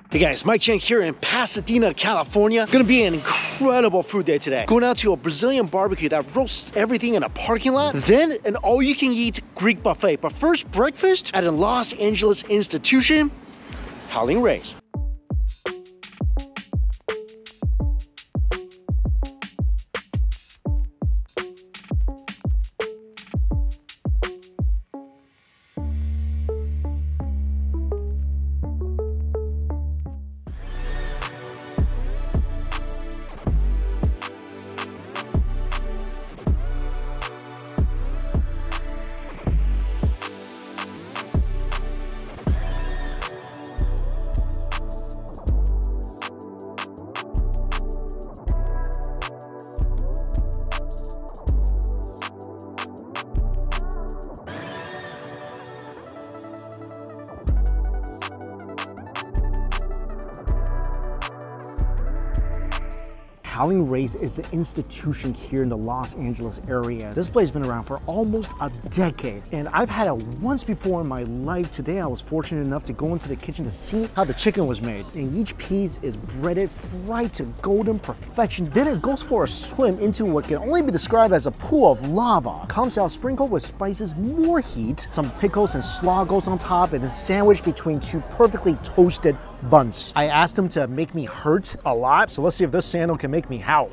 Hey guys, Mike Chang here in Pasadena, California. Gonna be an incredible food day today. Going out to a Brazilian barbecue that roasts everything in a parking lot. Then an all-you-can-eat Greek buffet. But first, breakfast at a Los Angeles institution, Howlin Rays. Howlin Rays is an institution here in the Los Angeles area. This place has been around for almost a decade, and I've had it once before in my life. Today I was fortunate enough to go into the kitchen to see how the chicken was made. And each piece is breaded, fried to golden perfection. Then it goes for a swim into what can only be described as a pool of lava. Comes out sprinkled with spices, more heat, some pickles and slaw goes on top, and is sandwiched between two perfectly toasted buns. I asked him to make me hurt a lot, so let's see if this sandal can make me howl.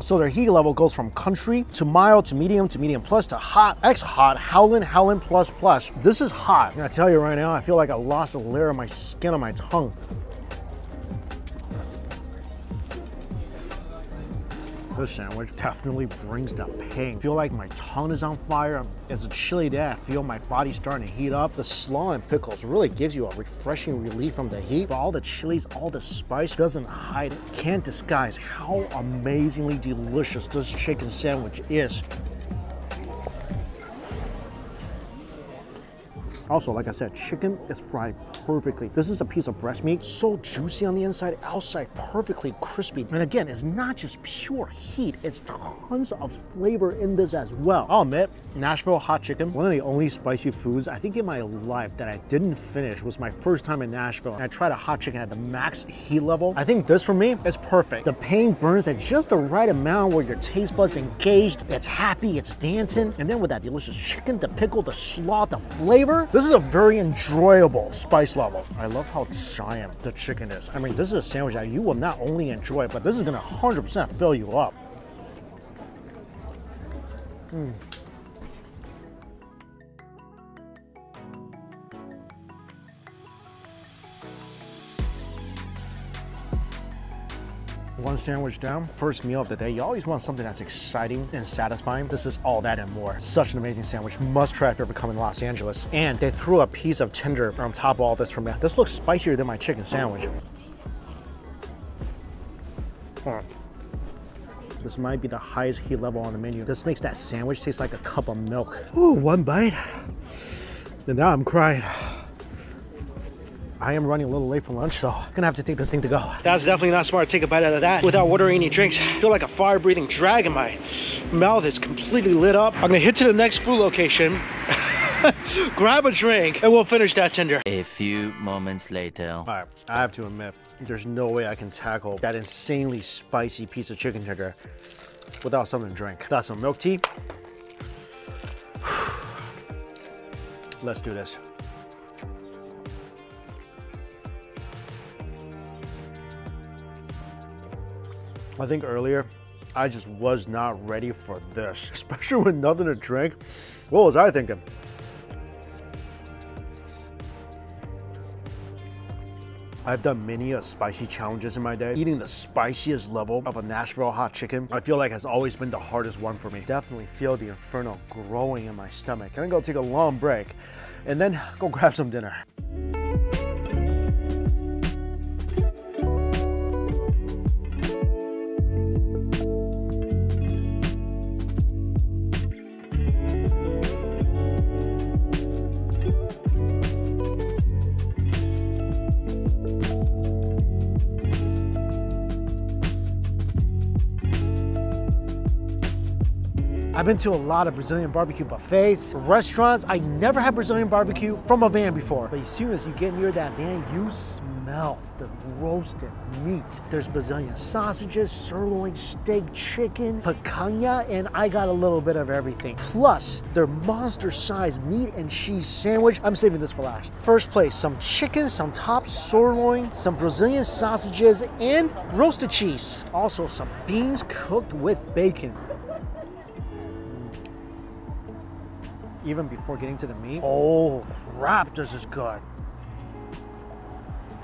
So their heat level goes from country to mild to medium plus to hot, hot, Howlin plus plus. This is hot. I'm gonna tell you right now, I feel like I lost a layer of my skin on my tongue. This sandwich definitely brings the pain. I feel like my tongue is on fire. It's a chilly day. I feel my body starting to heat up. The slaw and pickles really gives you a refreshing relief from the heat. But all the chilies, all the spice doesn't hide it. Can't disguise how amazingly delicious this chicken sandwich is. Also, like I said, chicken is fried perfectly. This is a piece of breast meat, so juicy on the inside, outside perfectly crispy. And again, it's not just pure heat, it's tons of flavor in this as well. I'll admit, Nashville hot chicken, one of the only spicy foods I think in my life that I didn't finish was my first time in Nashville. And I tried a hot chicken at the max heat level. I think this for me is perfect. The pain burns at just the right amount where your taste buds engaged, it's happy, it's dancing. And then with that delicious chicken, the pickle, the slaw, the flavor, this is a very enjoyable spice level. I love how giant the chicken is. I mean, this is a sandwich that you will not only enjoy, but this is gonna 100% fill you up. One sandwich down, first meal of the day. You always want something that's exciting and satisfying. This is all that and more. Such an amazing sandwich. Must try if you ever come in Los Angeles. And they threw a piece of tender on top of all this for me. This looks spicier than my chicken sandwich. This might be the highest heat level on the menu. This makes that sandwich taste like a cup of milk. Ooh, one bite. And now I'm crying. I am running a little late for lunch, so I'm gonna have to take this thing to go. That's definitely not smart to take a bite out of that without ordering any drinks. I feel like a fire-breathing dragon. My mouth is completely lit up. I'm gonna hit to the next food location, grab a drink, and we'll finish that tender. A few moments later. All right, I have to admit, there's no way I can tackle that insanely spicy piece of chicken tender without something to drink. Got some milk tea. Let's do this. I think earlier, I just was not ready for this, especially with nothing to drink. What was I thinking? I've done many spicy challenges in my day. Eating the spiciest level of a Nashville hot chicken, I feel like has always been the hardest one for me. Definitely feel the inferno growing in my stomach. I'm gonna go take a long break and then go grab some dinner. I've been to a lot of Brazilian barbecue buffets, restaurants. I never had Brazilian barbecue from a van before. But as soon as you get near that van, you smell the roasted meat. There's Brazilian sausages, sirloin steak, chicken, picanha, and I got a little bit of everything. Plus, their monster-sized meat and cheese sandwich. I'm saving this for last. First place, some chicken, some top sirloin, some Brazilian sausages, and roasted cheese. Also, some beans cooked with bacon. Even before getting to the meat, oh crap, this is good.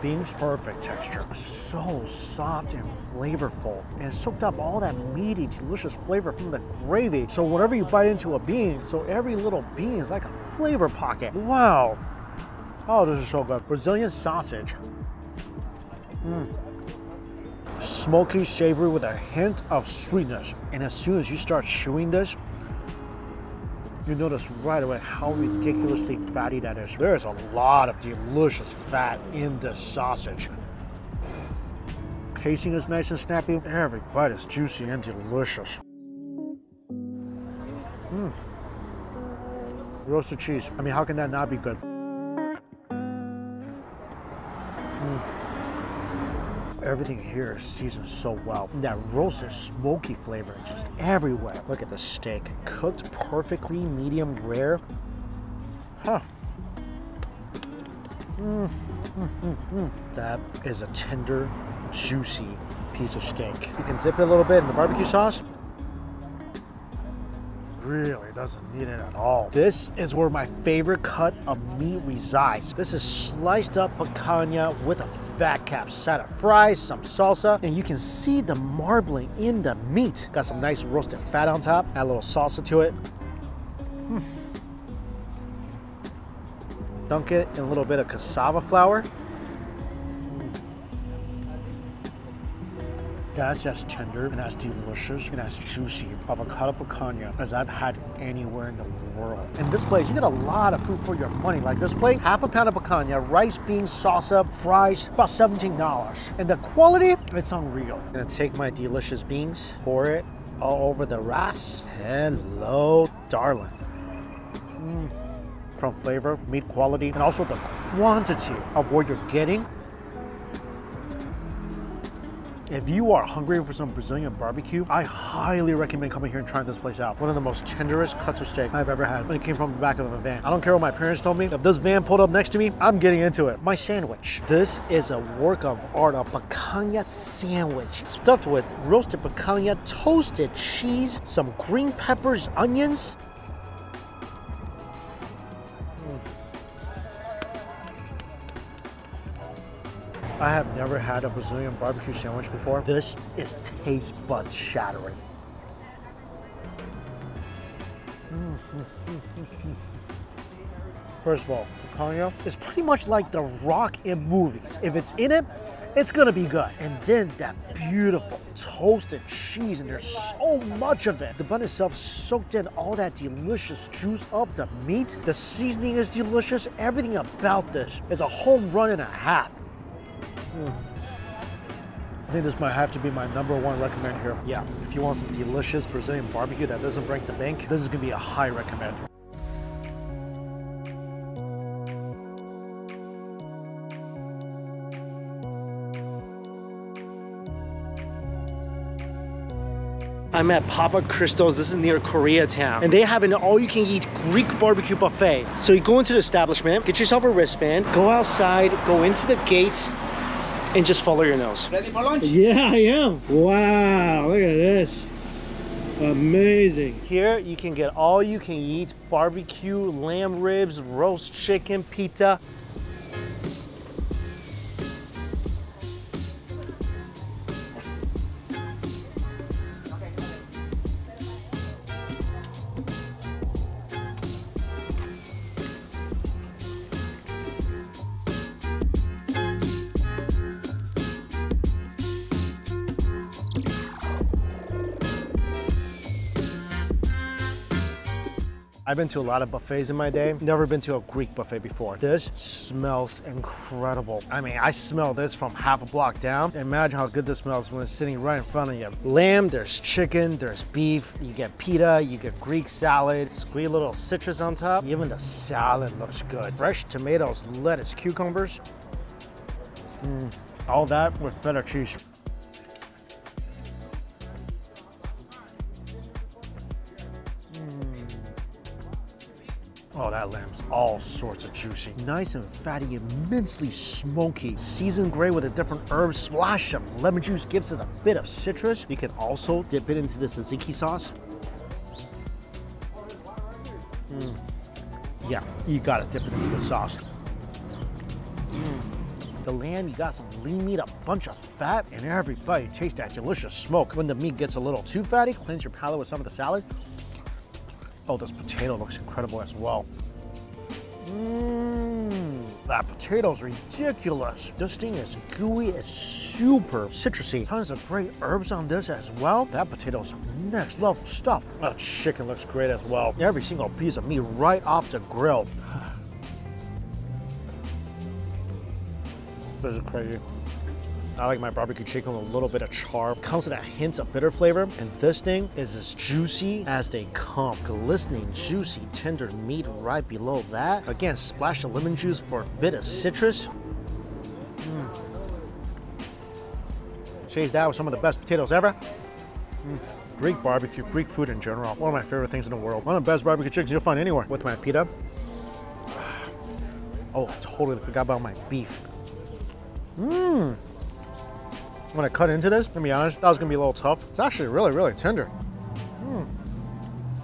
Beans, perfect texture. So soft and flavorful. And it soaked up all that meaty, delicious flavor from the gravy. So whenever you bite into a bean, so every little bean is like a flavor pocket. Wow. Oh, this is so good. Brazilian sausage. Smoky, savory with a hint of sweetness. And as soon as you start chewing this, you notice right away how ridiculously fatty that is. There is a lot of delicious fat in this sausage. Casing is nice and snappy. Every bite is juicy and delicious. Roasted cheese. I mean, how can that not be good? Everything here is seasoned so well. That roasted smoky flavor is just everywhere. Look at the steak. Cooked perfectly, medium rare. Huh. That is a tender, juicy piece of steak. You can dip it a little bit in the barbecue sauce. Really doesn't need it at all. This is where my favorite cut of meat resides. This is sliced up picanha with a fat cap, side of fries, some salsa, and you can see the marbling in the meat. Got some nice roasted fat on top, add a little salsa to it. Dunk it in a little bit of cassava flour. That's as tender and as delicious and as juicy of a cut of picanha as I've had anywhere in the world. In this place, you get a lot of food for your money. Like this plate, half a pound of picanha, rice, beans, salsa, fries, about $17. And the quality, it's unreal. I'm gonna take my delicious beans, pour it all over the rice. Hello, darling. From flavor, meat quality, and also the quantity of what you're getting. If you are hungry for some Brazilian barbecue, I highly recommend coming here and trying this place out. One of the most tenderest cuts of steak I've ever had when it came from the back of a van. I don't care what my parents told me. If this van pulled up next to me, I'm getting into it. My sandwich. This is a work of art, a picanha sandwich. Stuffed with roasted picanha, toasted cheese, some green peppers, onions. I have never had a Brazilian barbecue sandwich before. This is taste buds shattering. First of all, picanha is pretty much like the rock in movies. If it's in it, it's gonna be good. And then that beautiful toasted cheese, and there's so much of it. The bun itself soaked in all that delicious juice of the meat. The seasoning is delicious. Everything about this is a home run and a half. I think this might have to be my #1 recommend here. Yeah, if you want some delicious Brazilian barbecue that doesn't break the bank, this is gonna be a high recommend. I'm at Papa Cristo's. This is near Koreatown. And they have an all-you-can-eat Greek barbecue buffet. So you go into the establishment, get yourself a wristband, go outside, go into the gate, and just follow your nose. Ready for lunch? Yeah, I am. Wow, look at this. Amazing. Here you can get all-you-can-eat barbecue, lamb ribs, roast chicken, pita. I've been to a lot of buffets in my day. Never been to a Greek buffet before. This smells incredible. I mean, I smell this from half a block down. Imagine how good this smells when it's sitting right in front of you. Lamb, there's chicken, there's beef. You get pita, you get Greek salad, squeeze a little citrus on top. Even the salad looks good. Fresh tomatoes, lettuce, cucumbers. All that with feta cheese. Oh, that lamb's all sorts of juicy. Nice and fatty, immensely smoky. Seasoned gray with a different herb. Splash of lemon juice gives it a bit of citrus. You can also dip it into the tzatziki sauce. Yeah, you gotta dip it into the sauce. The lamb, you got some lean meat, a bunch of fat, and every bite you taste that delicious smoke. When the meat gets a little too fatty, cleanse your palate with some of the salad. Oh, this potato looks incredible as well. That potato's ridiculous. This thing is gooey, it's super citrusy. Tons of great herbs on this as well. That potato's next level stuff. That chicken looks great as well. Every single piece of meat right off the grill. This is crazy. I like my barbecue chicken with a little bit of char. Comes with a hint of bitter flavor. And this thing is as juicy as they come. Glistening, juicy, tender meat right below that. Again, splash of lemon juice for a bit of citrus. Chase that with some of the best potatoes ever. Greek barbecue, Greek food in general. One of my favorite things in the world. One of the best barbecue chickens you'll find anywhere. With my pita. Oh, I totally forgot about my beef. When I cut into this, to be honest, that was gonna be a little tough. It's actually really, really tender.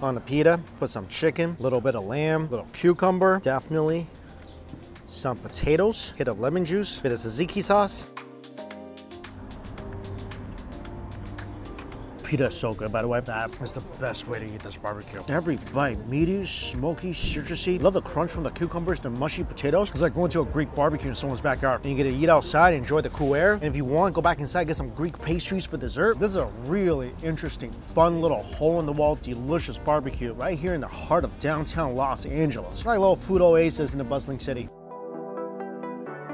On the pita, put some chicken, a little bit of lamb, a little cucumber, definitely some potatoes, hit of lemon juice, bit of tzatziki sauce. Pita is so good, by the way. That is the best way to eat this barbecue. Every bite, meaty, smoky, citrusy. Love the crunch from the cucumbers, the mushy potatoes. It's like going to a Greek barbecue in someone's backyard. And you get to eat outside, enjoy the cool air. And if you want, go back inside, get some Greek pastries for dessert. This is a really interesting, fun little hole-in-the-wall, delicious barbecue right here in the heart of downtown Los Angeles. Like little food oasis in the bustling city.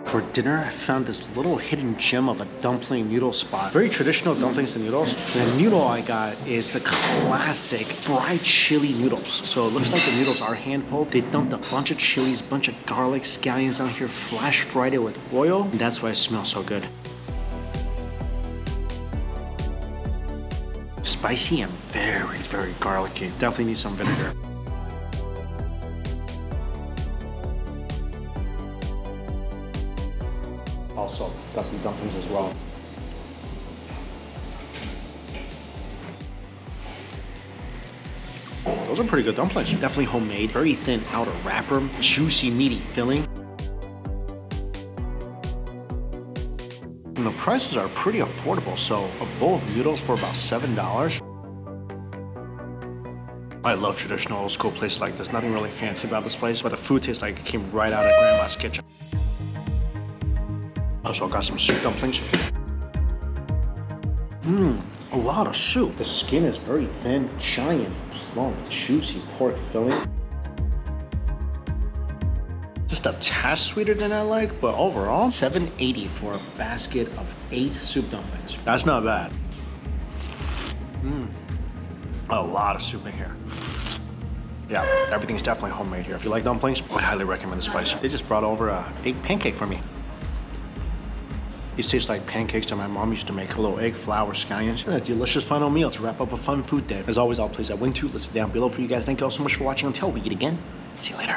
For dinner, I found this little hidden gem of a dumpling noodle spot. Very traditional dumplings and noodles. The noodle I got is the classic fried chili noodles. So it looks like the noodles are hand-pulled. They dumped a bunch of chilies, bunch of garlic, scallions on here, flash fried it with oil, and that's why it smells so good. Spicy and very, very garlicky. Definitely need some vinegar. Also, got some dumplings as well. Those are pretty good dumplings. Definitely homemade. Very thin outer wrapper. Juicy, meaty filling. And the prices are pretty affordable. So a bowl of noodles for about $7. I love traditional old school places like this. Nothing really fancy about this place, but the food tastes like it came right out of Grandma's kitchen. Also got some soup dumplings. A lot of soup. The skin is very thin, giant, plump, juicy pork filling. Just a tad sweeter than I like, but overall, $7.80 for a basket of 8 soup dumplings. That's not bad. A lot of soup in here. Yeah, everything's definitely homemade here. If you like dumplings, I highly recommend this place. They just brought over an egg pancake for me. These taste like pancakes that my mom used to make. A little egg, flour, scallions, and a delicious final meal to wrap up a fun food day. As always, all places I went to listed down below for you guys. Thank you all so much for watching. Until we eat again, see you later.